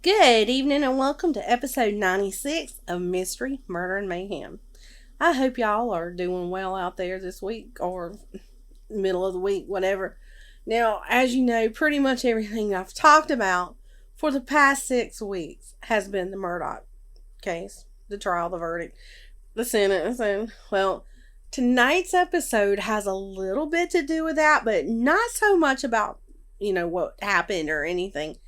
Good evening and welcome to episode 96 of Mystery, Murder, and Mayhem. I hope y'all are doing well out there this week or middle of the week, whatever. Now, as you know, pretty much everything I've talked about for the past 6 weeks has been the Murdaugh case, the trial, the verdict, the sentence, and, well, tonight's episode has a little bit to do with that, but not so much about, what happened or anything.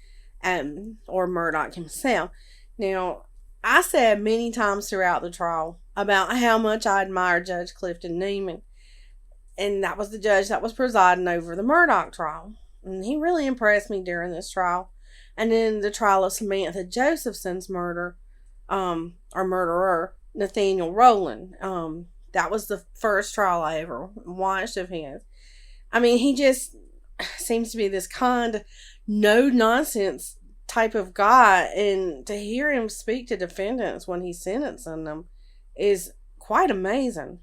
Or Murdaugh himself. Now, I said many times throughout the trial about how much I admire Judge Clifton Newman. And that was the judge that was presiding over the Murdaugh trial. And he really impressed me during this trial. And then the trial of Samantha Josephson's murder, or murderer, Nathaniel Rowland. That was the first trial I ever watched of his. I mean, he just seems to be this kind of no nonsense type of guy, and to hear him speak to defendants when he's sentencing them is quite amazing.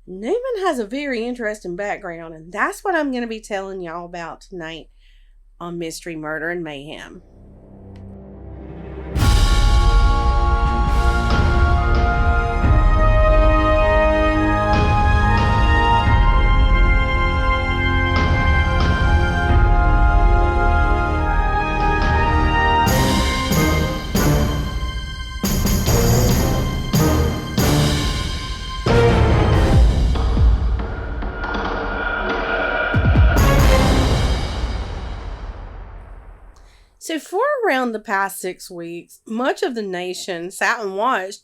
Newman has a very interesting background, and that's what I'm going to be telling y'all about tonight on Mystery, Murder, and Mayhem. So for around the past 6 weeks, much of the nation sat and watched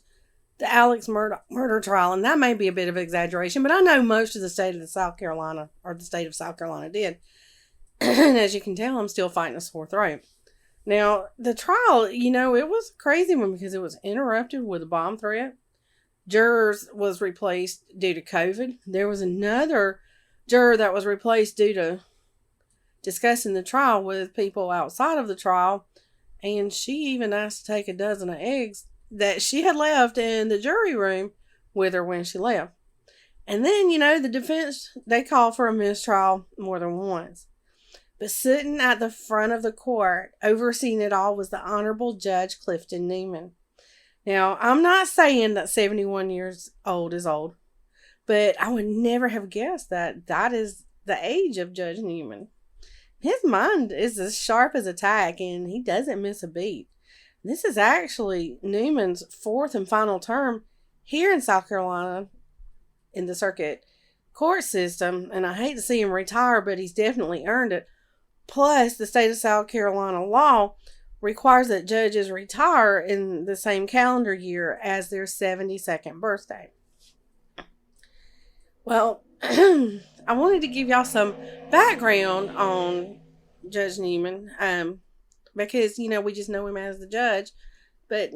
the Alex murder trial, and that may be a bit of an exaggeration, but I know most of the state of South Carolina did. And as you can tell, I'm still fighting a sore throat. Now, the trial, it was a crazy one because it was interrupted with a bomb threat. Jurors was replaced due to COVID. There was another juror that was replaced due to discussing the trial with people outside of the trial, and she even asked to take a dozen of eggs that she had left in the jury room with her when she left. And then, the defense, they called for a mistrial more than once. But sitting at the front of the court, overseeing it all, was the Honorable Judge Clifton Newman. Now, I'm not saying that 71 years old is old, but I would never have guessed that is the age of Judge Newman. His mind is as sharp as a tack, and he doesn't miss a beat. This is actually Newman's 4th and final term here in South Carolina in the circuit court system, and I hate to see him retire, but he's definitely earned it. Plus, the state of South Carolina law requires that judges retire in the same calendar year as their 72nd birthday. Well, I wanted to give y'all some background on Judge Newman, because, we just know him as the judge, but,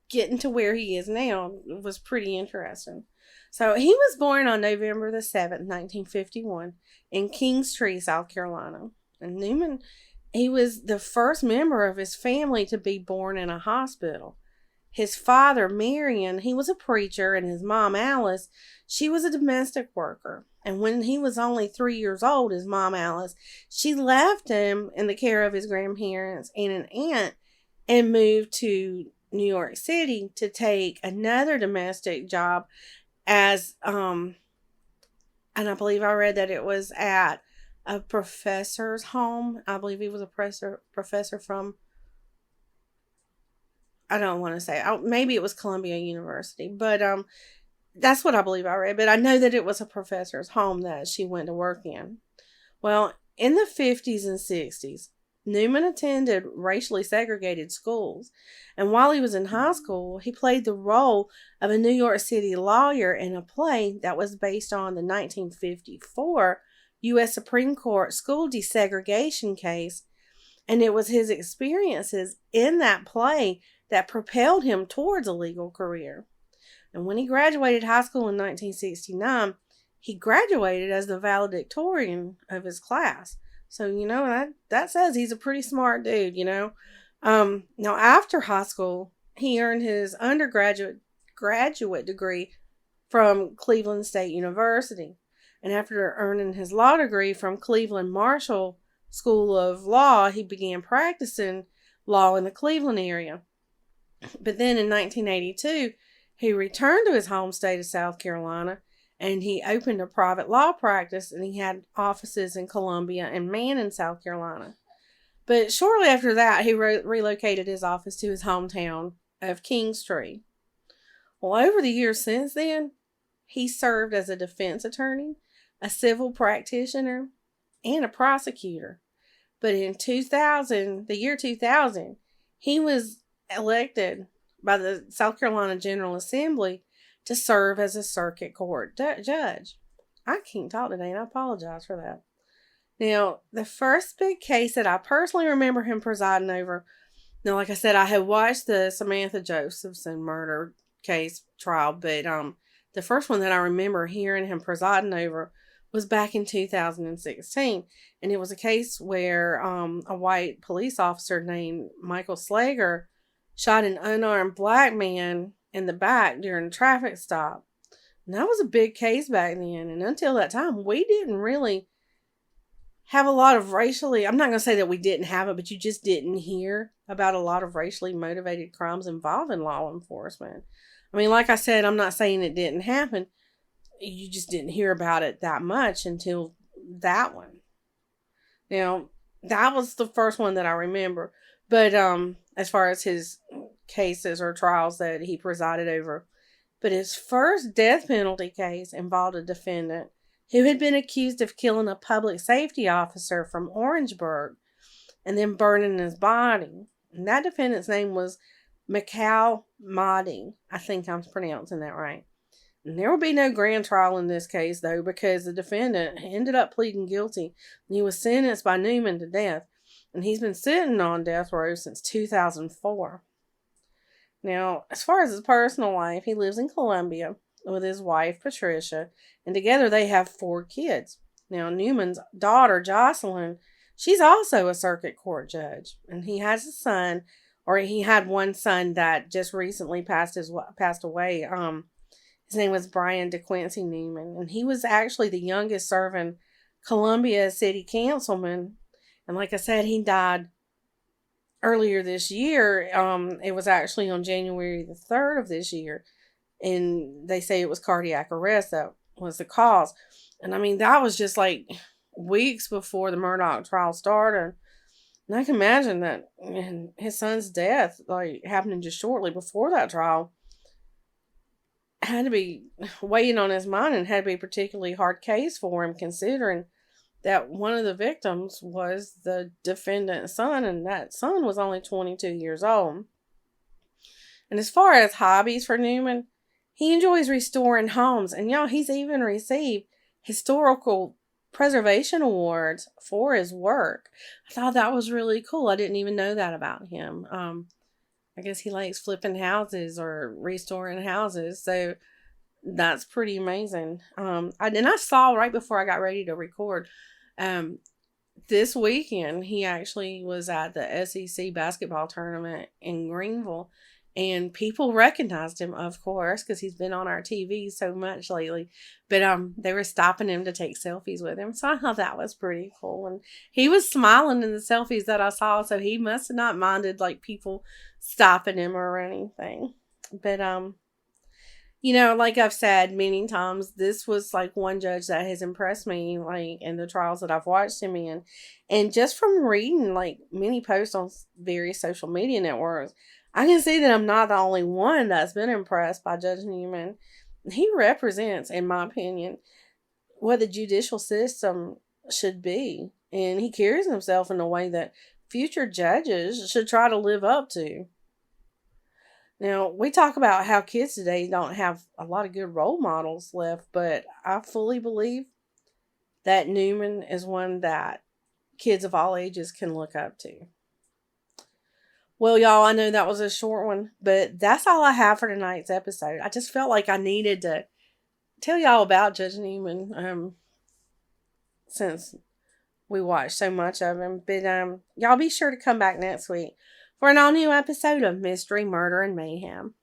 getting to where he is now was pretty interesting. So, he was born on November the 7th, 1951, in Kingstree, South Carolina. And Newman, he was the first member of his family to be born in a hospital. His father, Marion, he was a preacher, and his mom, Alice, she was a domestic worker. And when he was only 3 years old, his mom, Alice, she left him in the care of his grandparents and an aunt and moved to New York City to take another domestic job as, and I believe I read that it was at a professor's home. I believe he was a professor from, I don't want to say, maybe it was Columbia University, but that's what I believe I read. But I know that it was a professor's home that she went to work in. Well, in the 50s and 60s, Newman attended racially segregated schools. And while he was in high school, he played the role of a New York City lawyer in a play that was based on the 1954 U.S. Supreme Court school desegregation case. And it was his experiences in that play that propelled him towards a legal career. And when he graduated high school in 1969, he graduated as the valedictorian of his class. So, that says he's a pretty smart dude, Now, after high school, he earned his graduate degree from Cleveland State University. And after earning his law degree from Cleveland Marshall School of Law, he began practicing law in the Cleveland area. But then in 1982, he returned to his home state of South Carolina, and he opened a private law practice, and he had offices in Columbia and Manning, South Carolina. But shortly after that, he relocated his office to his hometown of Kingstree. Well, over the years since then, he served as a defense attorney, a civil practitioner, and a prosecutor. But in the year 2000, he was elected by the South Carolina General Assembly to serve as a circuit court judge. I can't talk today, and I apologize for that. Now, the first big case that I personally remember him presiding over, now, like I said, I had watched the Samantha Josephson murder case trial, but the first one that I remember hearing him presiding over was back in 2016, and it was a case where a white police officer named Michael Slager shot an unarmed black man in the back during a traffic stop. And that was a big case back then, and until that time, we didn't really have a lot of racially, I'm not going to say that we didn't have it, but you just didn't hear about a lot of racially motivated crimes involving law enforcement. I mean, like I said, I'm not saying it didn't happen. You just didn't hear about it that much until that one. Now, that was the first one that I remember. But as far as his cases or trials that he presided over. But his first death penalty case involved a defendant who had been accused of killing a public safety officer from Orangeburg and then burning his body. And that defendant's name was Mikhail Mahdi. I think I'm pronouncing that right. And there will be no grand trial in this case, though, because the defendant ended up pleading guilty, and he was sentenced by Newman to death. And he's been sitting on death row since 2004. Now, as far as his personal life, he lives in Columbia with his wife, Patricia, and together they have 4 kids. Now, Newman's daughter, Jocelyn, she's also a circuit court judge, and he has a son, or he had one son that just recently passed away. His name was Brian DeQuincy Newman, and he was actually the youngest serving Columbia City Councilman. And like I said, he died earlier this year. It was actually on January the 3rd of this year. And they say it was cardiac arrest that was the cause. And I mean, that was just like weeks before the Murdaugh trial started. And I can imagine that his son's death, like happening just shortly before that trial, had to be weighing on his mind and had to be a particularly hard case for him, considering that one of the victims was the defendant's son, and that son was only 22 years old. And as far as hobbies for Newman, he enjoys restoring homes, and he's even received historical preservation awards for his work. I thought that was really cool. I didn't even know that about him. I guess he likes flipping houses or restoring houses, so that's pretty amazing. I saw right before I got ready to record, this weekend he actually was at the SEC basketball tournament in Greenville, and people recognized him, of course, because he's been on our TV so much lately. But they were stopping him to take selfies with him, so I thought that was pretty cool. And he was smiling in the selfies that I saw, so he must have not minded like people stopping him or anything. But like I've said many times, this was like one judge that has impressed me, like in the trials that I've watched him in, and just from reading like many posts on various social media networks, I can see that I'm not the only one that's been impressed by Judge Newman. He represents, in my opinion, what the judicial system should be. And he carries himself in a way that future judges should try to live up to. Now, we talk about how kids today don't have a lot of good role models left, but I fully believe that Newman is one that kids of all ages can look up to. Well, y'all, I know that was a short one, but that's all I have for tonight's episode. I just felt like I needed to tell y'all about Judge Newman, since we watched so much of him. But y'all be sure to come back next week for an all-new episode of Mystery, Murder, and Mayhem.